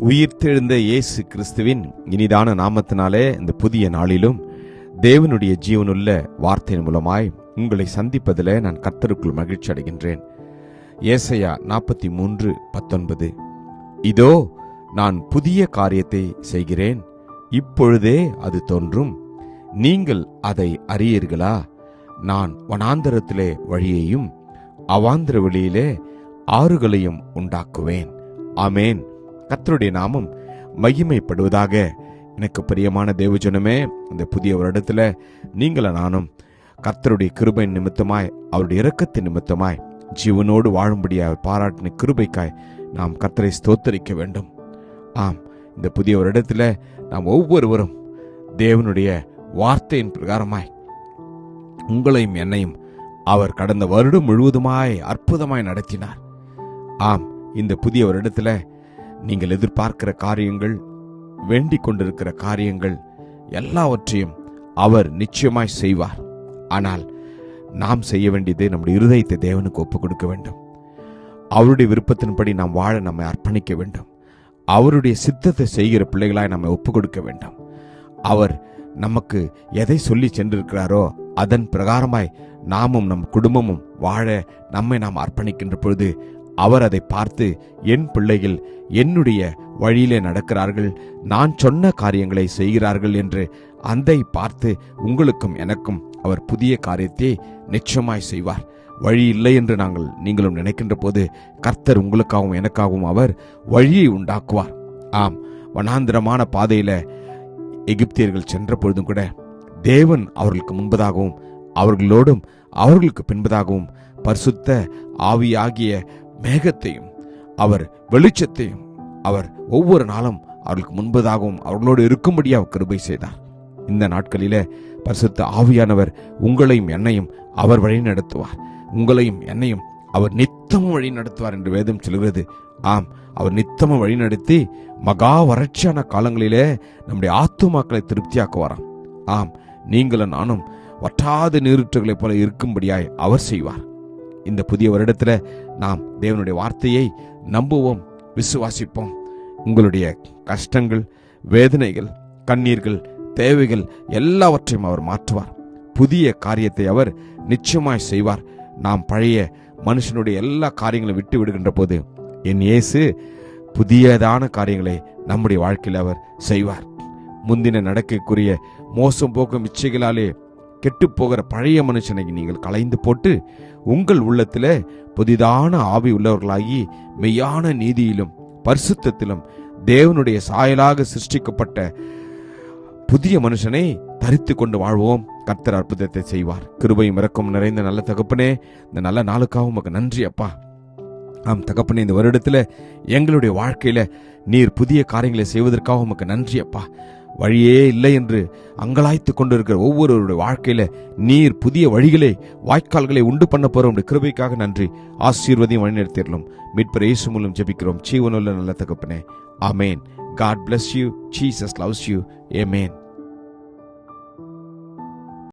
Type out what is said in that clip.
உயிர்த்தெழுந்த இயேசு கிறிஸ்துவின் இனிதான நாமத்தினாலே இந்த புதிய நாளிலும் தேவனுடைய ஜீவனுள்ள வார்த்தையின் மூலமாய் உங்களை சந்திப்பதில் நான் கர்த்தருக்குள் மகிழ்ச்சி அடைகின்றேன். ஏசாயா 43:19. இதோ நான் புதிய காரியத்தை செய்கிறேன், இப்பொழுதே அது தோன்றும், நீங்கள் அதை அறியீர்களா? நான் வனாந்தரத்திலே வழியையும் அவாந்தர வெளியிலே ஆறுகளையும் உண்டாக்குவேன். ஆமேன். கர்த்தருடைய நாமம் மகிமைப்படுவதாக. எனக்கு பிரியமான தேவஜனமே, இந்த புதிய வருடத்துல நீங்களும் நானும் கர்த்தருடைய கிருபை நிமித்தமாய், அவருடைய இரக்கத்தின் நிமித்தமாய் ஜீவனோடு வாழும்படியாக அவர் பாராட்டின கிருபைக்காய் நாம் கர்த்தரை ஸ்தோத்தரிக்க வேண்டும். ஆம், இந்த புதிய வருடத்துல நாம் ஒவ்வொருவரும் தேவனுடைய வார்த்தையின் பிரகாரமாய் உங்களையும் என்னையும் அவர் கடந்த வருடம் முழுவதுமாய் அற்புதமாய் நடத்தினார். ஆம், இந்த புதிய வருடத்துல நீங்கள் எதிர்பார்க்கிற காரியங்கள், வேண்டிக் கொண்டிருக்கிற காரியங்கள் எல்லாவற்றையும் அவர் நிச்சயமாய் செய்வார். ஆனால் நாம் செய்ய வேண்டியது நம்முடைய இருதயத்தை தேவனுக்கு ஒப்புக் கொடுக்க வேண்டும். அவருடைய விருப்பத்தின்படி நாம் வாழ நம்மை அர்ப்பணிக்க வேண்டும். அவருடைய சித்தத்தை செய்கிற பிள்ளைகளாய் நம்மை ஒப்புக் கொடுக்க வேண்டும். அவர் நமக்கு எதை சொல்லி சென்றிருக்கிறாரோ அதன் பிரகாரமாய் நாமும் நம் குடும்பமும் வாழ நம்மை நாம் அர்ப்பணிக்கின்ற பொழுது அவர் அதை பார்த்து, என் பிள்ளைகள் என்னுடைய வழியிலே நடக்கிறார்கள், நான் சொன்ன காரியங்களை செய்கிறார்கள் என்று அதை பார்த்து உங்களுக்கும் எனக்கும் அவர் புதிய காரியத்தை நிச்சயமாய் செய்வார். வழி இல்லை என்று நீங்களும் நினைக்கின்ற போது கர்த்தர் உங்களுக்காகவும் எனக்காகவும் அவர் வழியை உண்டாக்குவார். ஆம், வனாந்திரமான பாதையில எகிப்தியர்கள் சென்ற பொழுதும் கூட தேவன் அவர்களுக்கு முன்பதாகவும் அவர்களோடும் அவர்களுக்கு பின்பதாகவும் பரிசுத்த ஆவியாகிய மேகத்தையும் அவர் வெளிச்சத்தையும் அவர் ஒவ்வொரு நாளும் அவர்களுக்கு முன்பதாகவும் அவர்களோடு இருக்கும்படி அவர் கிருபை செய்தார். இந்த நாட்களில பரிசுத்த ஆவியானவர் உங்களையும் என்னையும் அவர் வழி நடத்துவார். உங்களையும் என்னையும் அவர் நித்தமும் வழி நடத்துவார் என்று வேதம் சொல்கிறது. ஆம், அவர் நித்தமும் வழி நடத்தி மகா வறட்சியான காலங்களிலே நம்முடைய ஆத்துமாக்களை திருப்தியாக்குவாராம். ஆம், நீங்களும் நானும் வற்றாத நீரூற்றுகளைப் போல இருக்கும்படியாய் அவர் செய்வார். இந்த புதிய வருடத்துல நாம் தேவனுடைய வார்த்தையை நம்புவோம், விசுவாசிப்போம். உங்களுடைய கஷ்டங்கள், வேதனைகள், கண்ணீர்கள், தேவைகள் எல்லாவற்றையும் அவர் மாற்றுவார். புதிய காரியத்தை அவர் நிச்சயமாய் செய்வார். நாம் பழைய மனுஷனுடைய எல்லா காரியங்களும் விட்டு விடுகின்ற போது என் இயேசு புதியதான காரியங்களை நம்முடைய வாழ்க்கையில் அவர் செய்வார். முந்தின நடக்கைக்குரிய மோசம் போக்கும் இச்சைகளாலே கெட்டு போகிற பழைய மனுஷனை நீங்கள் களைந்து போட்டு உங்கள் உள்ளத்துல புதிதான ஆவி உள்ளவர்களாகி மெய்யான நீதியிலும் பரிசுத்தத்திலும் தேவனுடைய சாயலாக சிருஷ்டிக்கப்பட்ட புதிய மனுஷனை தரித்து கொண்டு வாழ்வோம். கர்த்தர் அற்புதத்தை செய்வார். கிருபையும் இரக்கம் நிறைந்த நல்ல தகப்பனே, இந்த நல்ல நாளுக்காக உமக்கு நன்றி அப்பா. ஆம் தகப்பனே, இந்த வருடத்துல எங்களுடைய வாழ்க்கையில நீர் புதிய காரியங்களை செய்வதற்காக உமக்கு நன்றி அப்பா. வழியே இல்லை என்று அங்கலாய்த்து கொண்டிருக்கிற ஒவ்வொருவருடைய வாழ்க்கையில நீர் புதிய வழிகளை, வாய்க்கால்களை உண்டு பண்ண போறோம். கிருபைக்காக நன்றி. ஆசீர்வதியும் வழிநடத்திடலும். மீட்பர் இயேசு மூலம் ஜெபிக்கிறோம் ஜீவனுள்ள நல்ல தகப்பனே. ஆமேன். God bless you. Jesus loves you. Amen.